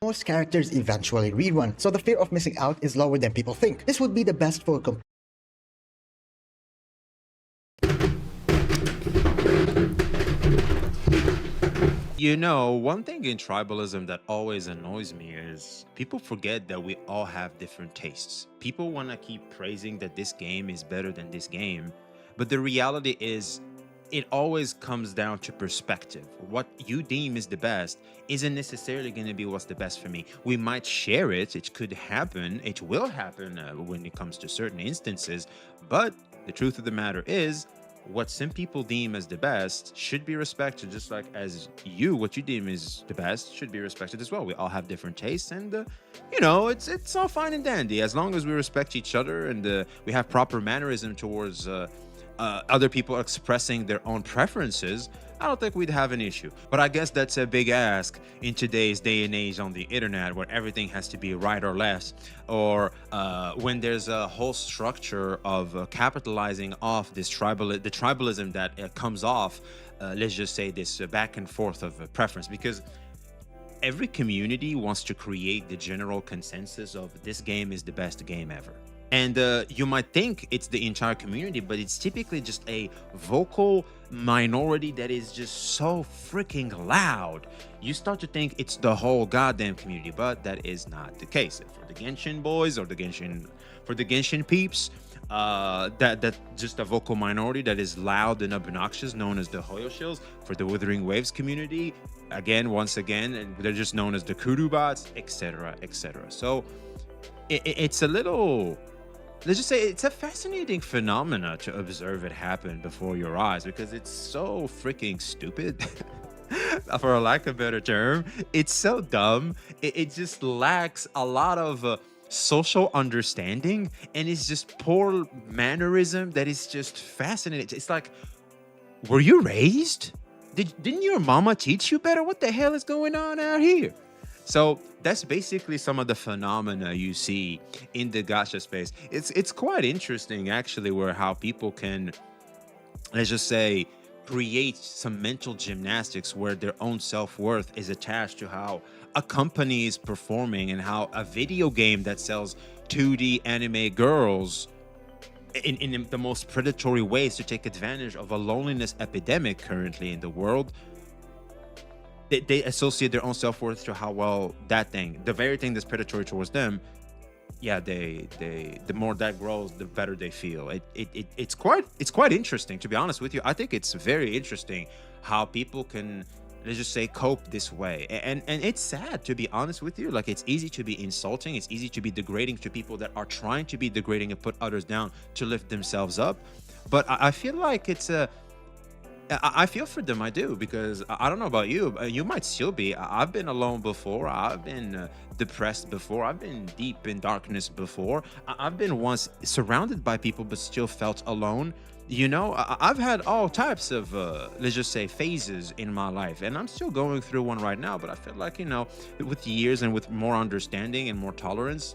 Most characters eventually rerun, so the fear of missing out is lower than people think. This would be the best for You know, one thing in tribalism that always annoys me is people forget that we all have different tastes. People want to keep praising that this game is better than this game, but the reality is it always comes down to perspective. What you deem is the best isn't necessarily going to be what's the best for me. We might share it, it could happen, it will happen when it comes to certain instances, but the truth of the matter is what some people deem as the best should be respected, just like as what you deem is the best should be respected as well. We all have different tastes, and you know, it's all fine and dandy as long as we respect each other and we have proper mannerism towards other people expressing their own preferences. I don't think we'd have an issue. But I guess that's a big ask in today's day and age on the internet, where everything has to be right or left, or when there's a whole structure of capitalizing off this tribalism that comes off, let's just say this back and forth of preference, because every community wants to create the general consensus of this game is the best game ever. And you might think it's the entire community, but it's typically just a vocal minority that is just so freaking loud. You start to think it's the whole goddamn community, but that is not the case. For the Genshin boys or the Genshin peeps, that just a vocal minority that is loud and obnoxious, known as the Hoyoshills. For the Withering Waves community, once again, and they're just known as the Kudu bots, etc., etc. So it's a little, let's just say, it's a fascinating phenomena to observe it happen before your eyes, because it's so freaking stupid. For a lack of a better term, it's so dumb. It just lacks a lot of social understanding, and it's just poor mannerism that is just fascinating. It's like, were you raised? Didn't your mama teach you better? What the hell is going on out here? So that's basically some of the phenomena you see in the gacha space. It's quite interesting, actually, where how people can, let's just say, create some mental gymnastics where their own self-worth is attached to how a company is performing, and how a video game that sells 2D anime girls in the most predatory ways to take advantage of a loneliness epidemic currently in the world. They associate their own self-worth to how well that thing, the very thing that's predatory towards them, yeah, the more that grows, the better they feel. It's quite interesting, to be honest with you. I think it's very interesting how people can, let's just say, cope this way. And it's sad, to be honest with you. Like, it's easy to be insulting, it's easy to be degrading to people that are trying to be degrading and put others down to lift themselves up. But I feel like I feel for them, I do, because I don't know about you, you might still be. I've been alone before, I've been depressed before, I've been deep in darkness before, I've been once surrounded by people but still felt alone. You know, I've had all types of, let's just say, phases in my life, and I'm still going through one right now. But I feel like, you know, with years and with more understanding and more tolerance,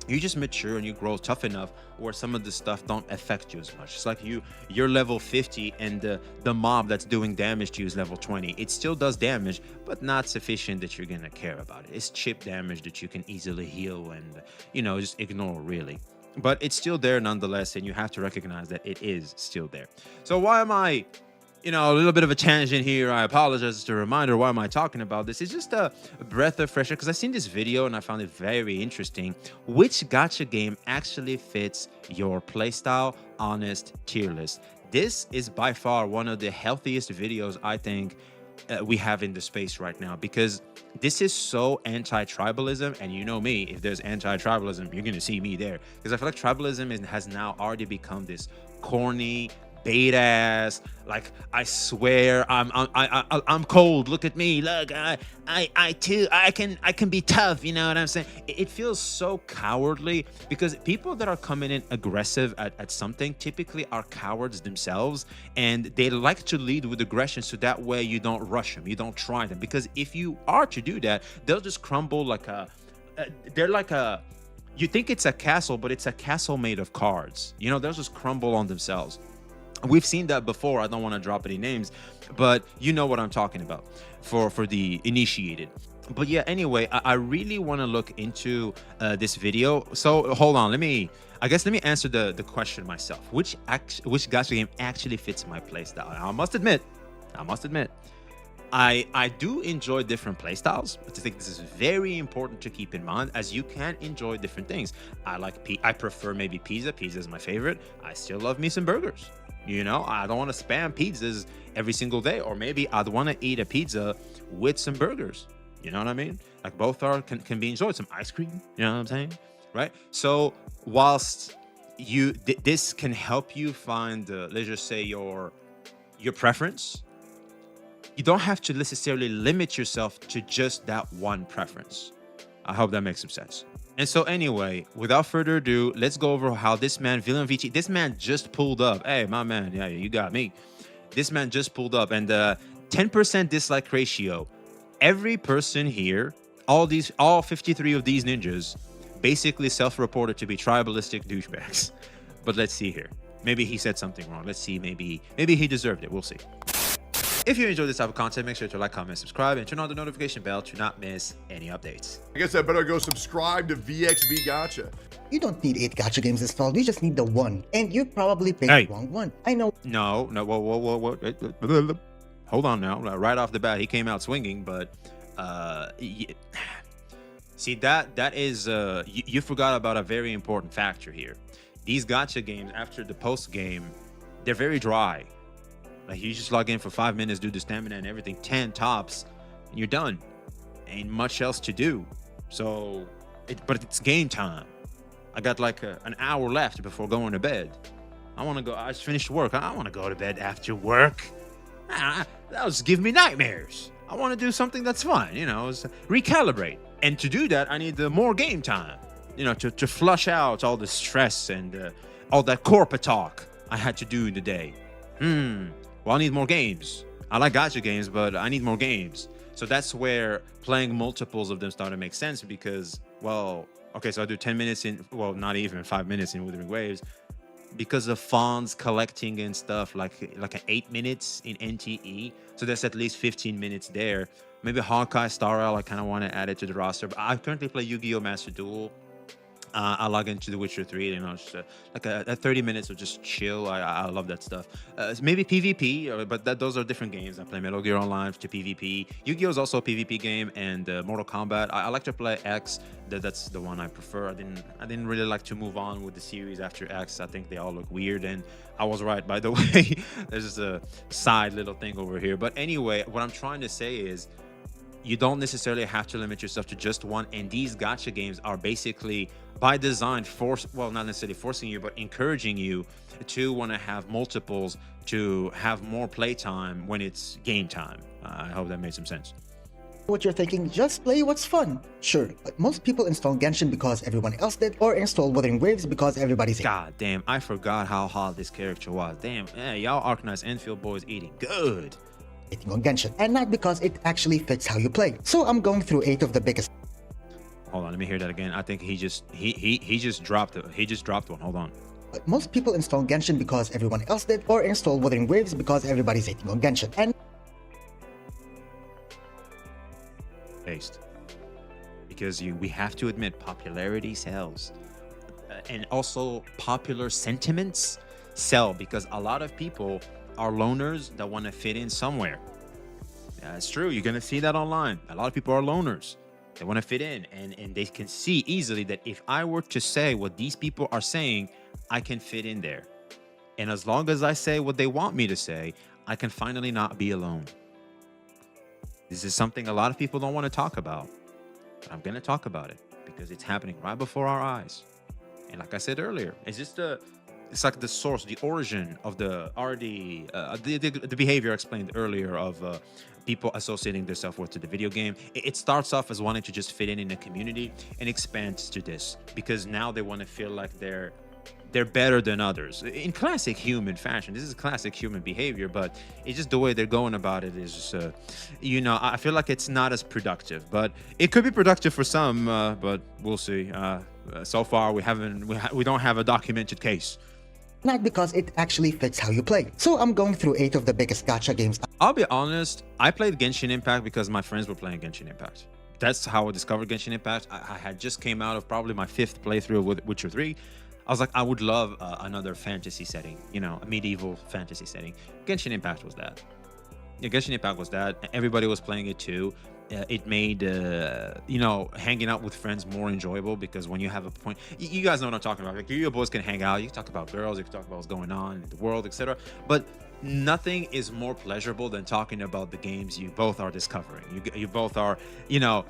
you just mature and you grow tough enough where some of this stuff don't affect you as much. It's like you're level 50 and the mob that's doing damage to you is level 20. It still does damage, but not sufficient that you're gonna care about it. It's chip damage that you can easily heal and, you know, just ignore, really. But it's still there nonetheless, and you have to recognize that it is still there. So why am I, you know, a little bit of a tangent here? I apologize. Just a reminder, why am I talking about this? It's just a breath of fresh air, because I seen this video and I found it very interesting. Which gacha game actually fits your playstyle honest tier list? This is by far one of the healthiest videos I think we have in the space right now, because this is so anti-tribalism. And you know me, if there's anti-tribalism, you're gonna see me there, because I feel like tribalism has now already become this corny, bait ass, like, I swear I'm cold, look at me, look, I can be tough, you know what I'm saying? It feels so cowardly, because people that are coming in aggressive at something typically are cowards themselves, and they like to lead with aggression, so that way you don't rush them, you don't try them, because if you are to do that, they'll just crumble like they're like a, you think it's a castle, but it's a castle made of cards, you know, they'll just crumble on themselves. We've seen that before. I don't want to drop any names, but you know what I'm talking about for the initiated. But yeah, anyway, I really want to look into this video. So hold on, let me answer the question myself. Which gacha game actually fits my playstyle? I must admit, I do enjoy different playstyles, but I think this is very important to keep in mind, as you can enjoy different things. I prefer maybe pizza. Pizza is my favorite. I still love me some burgers. You know, I don't want to spam pizzas every single day, or maybe I'd want to eat a pizza with some burgers. You know what I mean? Like both can be enjoyed. Some ice cream. You know what I'm saying? Right. So whilst this can help you find, let's just say your preference, you don't have to necessarily limit yourself to just that one preference. I hope that makes some sense. And so anyway, without further ado, let's go over how this man, Villain Vici, this man just pulled up. Hey, my man, yeah, you got me. This man just pulled up, and 10% dislike ratio. Every person here, all 53 of these ninjas, basically self-reported to be tribalistic douchebags. But let's see here. Maybe he said something wrong. Let's see. Maybe he deserved it. We'll see. If you enjoy this type of content, make sure to like, comment, subscribe, and turn on the notification bell to not miss any updates. I guess I better go subscribe to VXB Gacha. You don't need 8 gacha games installed, you just need the one. And you probably picked Hey. the wrong one. I know. No, whoa. Hold on now. Right off the bat, he came out swinging, but see, that is you forgot about a very important factor here. These gacha games, after the post game, they're very dry. Like, you just log in for 5 minutes, do the stamina and everything, 10 tops, and you're done. Ain't much else to do. So, but it's game time. I got like an hour left before going to bed. I want to go. I just finished work. I want to go to bed after work. That was giving me nightmares. I want to do something that's fun, you know, recalibrate. And to do that, I need more game time, you know, to flush out all the stress and all that corporate talk I had to do in the day. Well, I need more games. I like gacha games, but I need more games. So that's where playing multiples of them started to make sense, because, well, okay, so I do 10 minutes in, well, not even 5 minutes in Withering Waves, because of Fawn's collecting and stuff, like 8 minutes in NTE. So that's at least 15 minutes there. Maybe Honkai Star Rail, I kind of want to add it to the roster. But I currently play Yu-Gi-Oh! Master Duel. I log into The Witcher 3, you know, just like a 30 minutes of just chill. I love that stuff. Maybe PvP, but those are different games. I play Metal Gear Online to PvP. Yu-Gi-Oh! Is also a PvP game, and Mortal Kombat. I like to play X. That's the one I prefer. I didn't really like to move on with the series after X. I think they all look weird, and I was right, by the way. There's just a side little thing over here. But anyway, what I'm trying to say is, you don't necessarily have to limit yourself to just one, and these gacha games are basically by design not necessarily forcing you, but encouraging you to want to have multiples, to have more playtime when it's game time. I hope that made some sense. What you're thinking, just play what's fun. Sure, but most people install Genshin because everyone else did, or install Wuthering Waves because everybody's in. God damn, I forgot how hot this character was. Damn, y'all Arknights Enfield boys eating good. On Genshin, and not because it actually fits how you play. So I'm going through 8 of the biggest. Hold on, let me hear that again. I think he just dropped one. Hold on. But most people install Genshin because everyone else did, or install Wuthering Waves because everybody's hating on Genshin. And based, because we have to admit, popularity sells, and also popular sentiments sell, because a lot of people are loners that want to fit in somewhere. Yeah, it's true. You're gonna see that online. A lot of people are loners. They want to fit in, and they can see easily that if I were to say what these people are saying, I can fit in there. And as long as I say what they want me to say, I can finally not be alone. This is something a lot of people don't want to talk about, but I'm going to talk about it because it's happening right before our eyes. And like I said earlier, it's like the source, the origin of the behavior I explained earlier of people associating their self-worth to the video game. It starts off as wanting to just fit in a community, and expands to this because now they want to feel like they're better than others in classic human fashion. This is classic human behavior, but it's just the way they're going about it is just, I feel like it's not as productive, but it could be productive for some, but we'll see. So far, we don't have a documented case. Not because it actually fits how you play. So I'm going through 8 of the biggest gacha games. I'll be honest, I played Genshin Impact because my friends were playing Genshin Impact. that's how I discovered Genshin Impact. I had just came out of probably my 5th playthrough with Witcher 3. I was like, I would love another fantasy setting, you know, a medieval fantasy setting. Genshin Impact was that. Yeah, Genshin Impact was that. Everybody was playing it too. It made, you know, hanging out with friends more enjoyable, because when you have a point, you guys know what I'm talking about. Like, you boys can hang out. You can talk about girls. You can talk about what's going on in the world, etc. But nothing is more pleasurable than talking about the games you both are discovering. You both are, you know,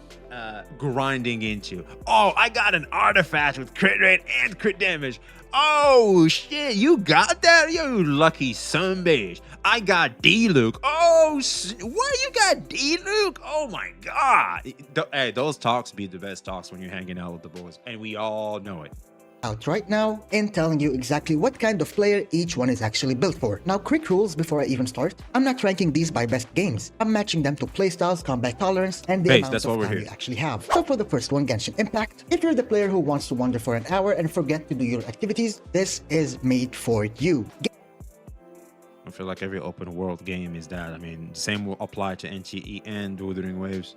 grinding into. Oh, I got an artifact with crit rate and crit damage. Oh shit, you got that? You lucky sunbeige. I got D-Luke. Oh, what, you got D-Luke? Oh my god. Hey, those talks be the best talks when you're hanging out with the boys, and we all know it. Out right now and telling you exactly what kind of player each one is actually built for. Now, quick rules before I even start. I'm not ranking these by best games. I'm matching them to playstyles, combat tolerance, and the amount of time you actually have. So for the first one, Genshin Impact, if you're the player who wants to wander for an hour and forget to do your activities, this is made for you. I feel like every open world game is that. I mean, same will apply to NTE and Wuthering Waves.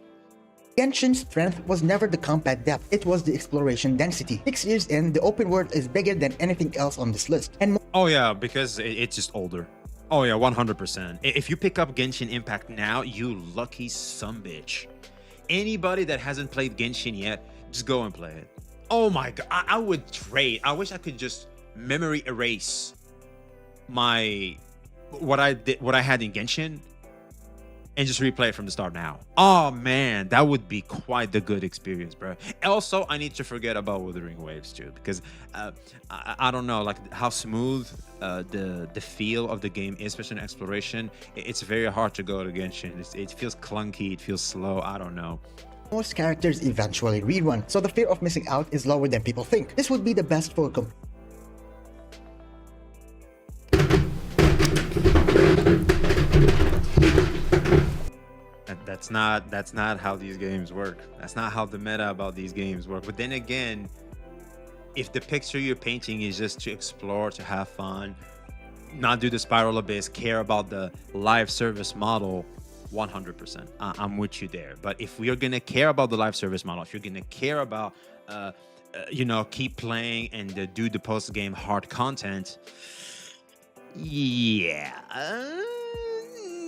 Genshin's strength was never the combat depth, it was the exploration density. 6 years in, the open world is bigger than anything else on this list. And oh yeah, because it's just older. Oh yeah, 100%. If you pick up Genshin Impact now, you lucky sumbitch. Anybody that hasn't played Genshin yet, just go and play it. Oh my god, I would trade. I wish I could just memory erase what I had in Genshin and just replay it from the start now. Oh man, that would be quite the good experience, bro. Also, I need to forget about Wuthering Waves too, because I don't know, like how smooth the feel of the game is, especially in exploration. It's very hard to go to Genshin. It feels clunky, it feels slow. I don't know. Most characters eventually rerun, so the fear of missing out is lower than people think. This would be the best for That's not how these games work. That's not how the meta about these games work. But then again, if the picture you're painting is just to explore, to have fun, not do the spiral abyss, care about the live service model, 100%. I'm with you there. But if we are gonna care about the live service model, if you're gonna care about, you know, keep playing and do the post game hard content, yeah.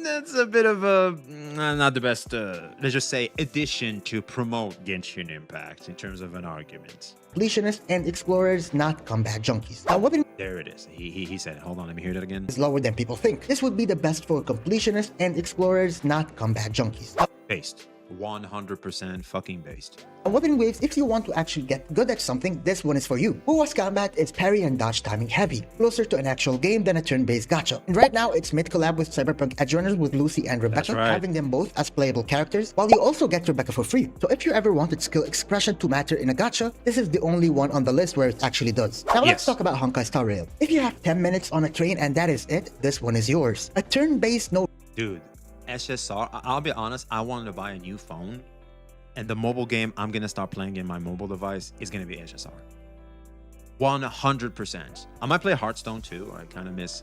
That's a bit of a not the best let's just say addition to promote Genshin Impact in terms of an argument. Completionists and explorers, not combat junkies. Now, there it is. He said, hold on, let me hear that again. Is lower than people think. This would be the best for completionists and explorers, not combat junkies. Based. 100% fucking based. Wuthering Waves, if you want to actually get good at something, this one is for you. Wuwa's combat is parry and dodge timing heavy, closer to an actual game than a turn-based gacha. And right now, it's mid-collab with Cyberpunk Edgerunners with Lucy and Rebecca, right, having them both as playable characters, while you also get Rebecca for free. So if you ever wanted skill expression to matter in a gacha, this is the only one on the list where it actually does. Now let's talk about Honkai Star Rail. If you have 10 minutes on a train and that is it, this one is yours. A turn-based no... Dude, SSR, I'll be honest, I wanted to buy a new phone. And the mobile game I'm going to start playing in my mobile device is going to be HSR. 100%. I might play Hearthstone too. I kind of miss,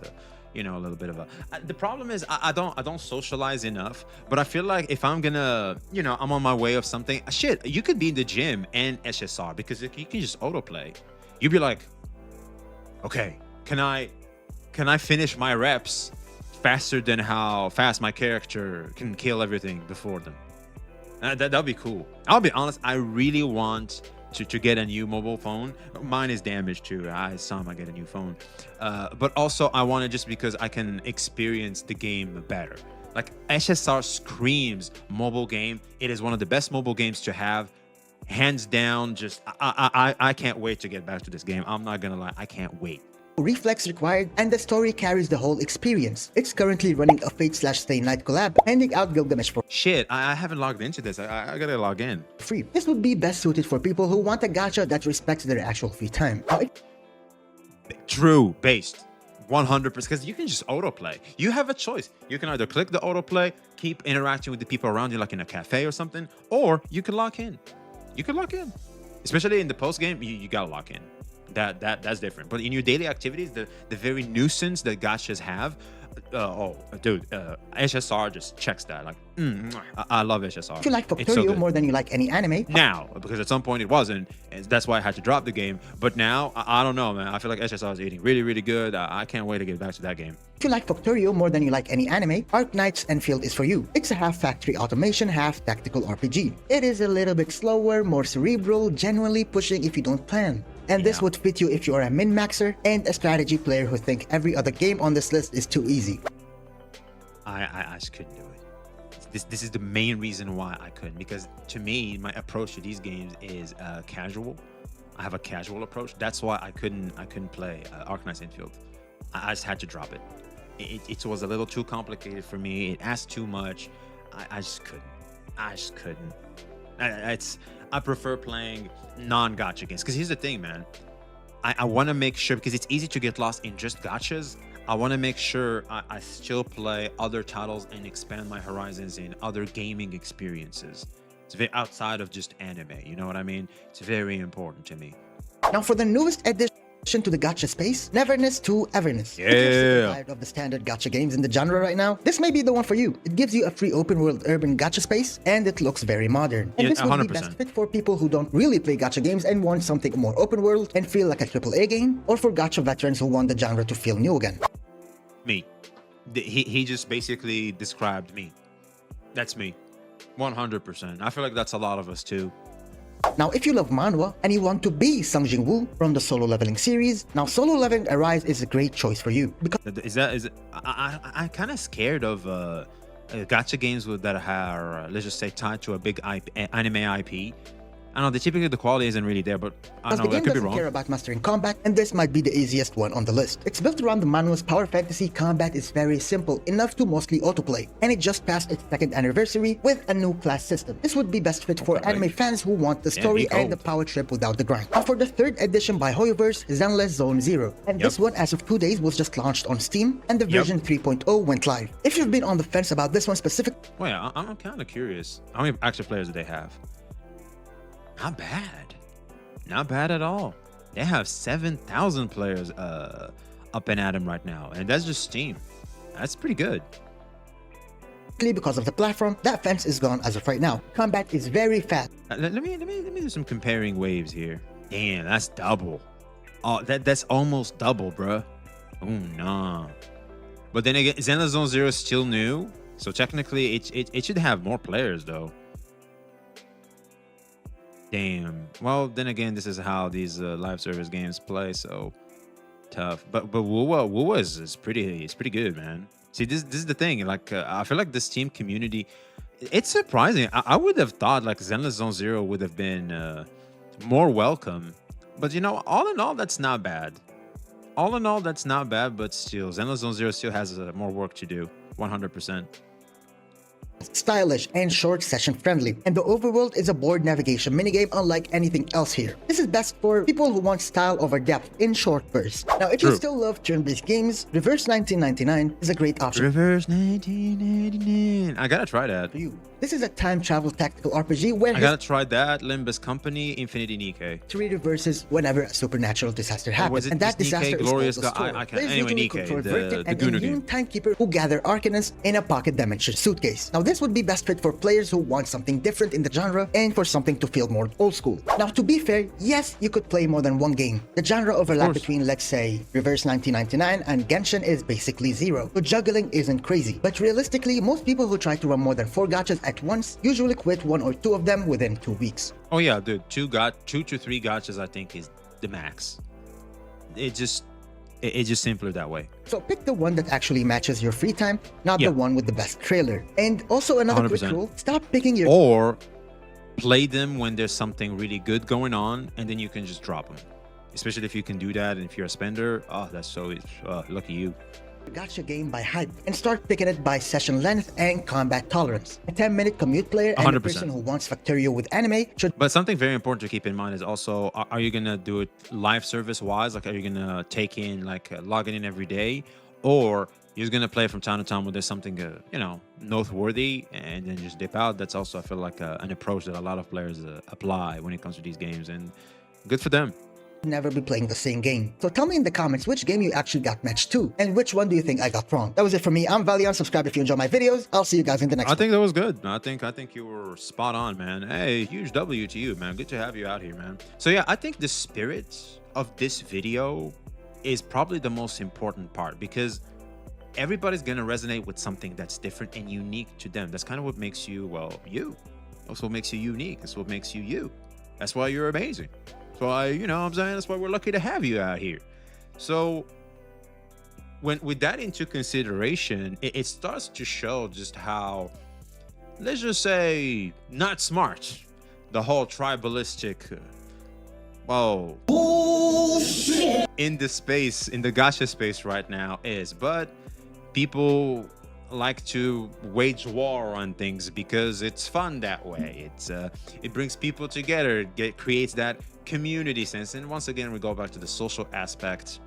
you know, a little bit of a... the problem is I don't socialize enough. But I feel like if I'm going to, you know, I'm on my way of something. Shit, you could be in the gym and HSR because you can just autoplay. You'd be like, okay, can I finish my reps faster than how fast my character can kill everything before them? That'll be cool. I'll be honest, I really want to get a new mobile phone. Mine is damaged too. It's time I get a new phone. But also I want it just because I can experience the game better. Like SSR screams mobile game. It is one of the best mobile games to have. Hands down, just I can't wait to get back to this game. I'm not gonna lie, I can't wait. Reflex required, and the story carries the whole experience. It's currently running a Fate/Stay Night collab, handing out Gilgamesh for shit. I haven't logged into this. I gotta log in. Free. This would be best suited for people who want a gacha that respects their actual free time. True, based. 100%, because you can just autoplay. You have a choice. You can either click the autoplay, keep interacting with the people around you like in a cafe or something, or you can lock in. You can lock in. Especially in the post game, you gotta lock in. That's different. But in your daily activities, the very nuisance that gachas have, Dude, HSR just checks that. Like, I love HSR. If you like It's so Factorio good. more than you like any anime, Now, because at some point it wasn't, and that's why I had to drop the game. But now, I don't know, man. I feel like HSR is eating really, really good. I can't wait to get back to that game. if you like Factorio more than you like any anime, Arknight's Enfield is for you. It's a half factory automation, half tactical RPG. It is a little bit slower, more cerebral, genuinely pushing if you don't plan. And this would fit you if you are a min-maxer and a strategy player who think every other game on this list is too easy. I just couldn't do it. This is the main reason why I couldn't, because to me, my approach to these games is casual. I have a casual approach. That's why I couldn't play Arknight's Enfield. I just had to drop it. It was a little too complicated for me. It asked too much. I just couldn't. I prefer playing non-gacha games, because here's the thing, man. I want to make sure, because it's easy to get lost in just gachas. I want to make sure I still play other titles and expand my horizons in other gaming experiences. It's very outside of just anime. You know what I mean? It's very important to me. Now for the newest addition to the gacha space, Neverness to Everness. Yeah. If you're sick and tired of the standard gacha games in the genre right now, this may be the one for you. It gives you a free open world urban gacha space, and it looks very modern. And Yeah, this would 100%. be best fit for people who don't really play gacha games and want something more open world and feel like a AAA game, or for gacha veterans who want the genre to feel new again. Me. He just basically described me. That's me. 100%. I feel like that's a lot of us too. Now, if you love manhwa and you want to be Sung Jin-woo from the Solo Leveling series, now Solo Leveling Arise is a great choice for you. Because I'm kind of scared of gacha games that are, let's just say, tied to a big anime IP. I know, typically the quality isn't really there, but I know the I game could be doesn't wrong. care about mastering combat, and this might be the easiest one on the list. It's built around the manhwa's power fantasy. Combat is very simple, enough to mostly autoplay, and it just passed its 2nd anniversary with a new class system. This would be best fit for anime fans who want the story and the power trip without the grind. Now for the 3rd edition by Hoyoverse, Zenless Zone Zero, and this one as of 2 days was just launched on Steam, and the version 3.0 went live. If you've been on the fence about this one specifically, Wait, I'm kind of curious. How many active players do they have? Not bad. Not bad at all. They have 7,000 players up and at 'em right now, and that's just Steam. That's pretty good. because of the platform, that fence is gone as of right now. Combat is very fast. Let me do some comparing waves here. Damn, that's double. Oh, that's almost double, bruh. Oh nah. But then again, Zenless Zone Zero is still new, so technically it should have more players though. Damn. Well, then again, this is how these live service games play, so tough. But Wuwa is pretty good, man. See, this is the thing. Like, I feel like the Steam community, it's surprising. I would have thought like Zenless Zone Zero would have been more welcome. But you know, all in all, that's not bad. All in all, that's not bad. But still, Zenless Zone Zero still has more work to do. 100%. Stylish and short session friendly, and the overworld is a board navigation minigame unlike anything else here. This is best for people who want style over depth in short bursts. Now, if you still love turn-based games, Reverse 1999 is a great option. Reverse 1999. I gotta try that. For you. This is a time travel tactical RPG where I gotta try that. Limbus Company, Infinity Nikkei. history reverses whenever a supernatural disaster happens, and that disaster Glorious is called the I Storm. can't. Players Anyway, usually Nikkei, control Vertic, the an Guna immune game. timekeeper who gather Arcanus in a pocket dimension suitcase. Now, this would be best fit for players who want something different in the genre and for something to feel more old school. Now, to be fair, yes, you could play more than one game. The genre overlap between, let's say, Reverse 1999 and Genshin is basically zero, so juggling isn't crazy. But realistically, most people who try to run more than 4 gachas at once usually quit 1 or 2 of them within 2 weeks. Oh yeah, dude. 2 to 3 gachas, I think, is the max. It's just simpler that way. So pick the one that actually matches your free time, not the one with the best trailer. And also another quick 100%. rule, stop picking your Or play them when there's something really good going on, and then you can just drop them. Especially if you can do that, and if you're a spender, oh, that's so lucky you. gacha game by hype and start picking it by session length and combat tolerance. A 10-minute commute player and 100%. a person who wants Factorio with anime should But something very important to keep in mind is also, are you gonna do it live service wise? Like, are you gonna take in, like, logging in every day, or you're just gonna play from time to time when there's something you know, noteworthy, and then just dip out? That's also, I feel like, an approach that a lot of players apply when it comes to these games, and good for them. never be playing the same game. So tell me in the comments which game you actually got matched to, and which one do you think I got wrong. That was it for me. I'm Valiant. Subscribe if you enjoy my videos. I'll see you guys in the next one. I think that was good. I think you were spot on, man. Hey, huge W to you, man. Good to have you out here, man. So yeah, I think the spirit of this video is probably the most important part, because everybody's gonna resonate with something that's different and unique to them. That's kind of what makes you, well, you. That's what makes you unique. That's what makes you you. That's why you're amazing. That's why, you know what I'm saying? That's why we're lucky to have you out here. So with that into consideration, it starts to show just how, let's just say, not smart the whole tribalistic bullshit in the space, in the gacha space right now is. But people like to wage war on things because it's fun that way. It brings people together, creates that community sense. And once again, we go back to the social aspect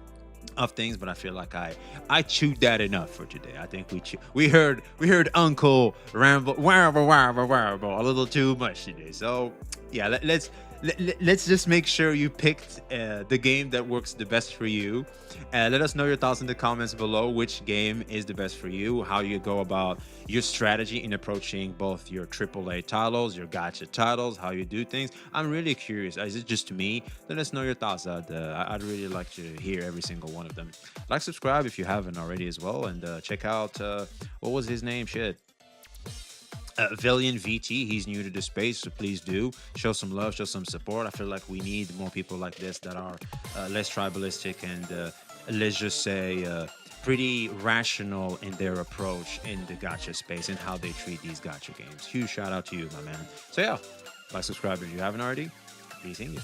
of things, but I feel like I chewed that enough for today. I think we heard Uncle ramble a little too much today. So yeah, let's just make sure you picked the game that works the best for you. Let us know your thoughts in the comments below. Which game is the best for you? How you go about your strategy in approaching both your AAA titles, your gacha titles, how you do things. I'm really curious. Is it just me? Let us know your thoughts. I'd really like to hear every single one of them. Like, subscribe if you haven't already as well, and check out what was his name? Shit. Valiant VT, he's new to the space, so please do show some love, show some support. I feel like we need more people like this that are less tribalistic and let's just say pretty rational in their approach in the gacha space and how they treat these gacha games. Huge shout out to you, my man. So yeah, like, subscribe if you haven't already. Peace in you.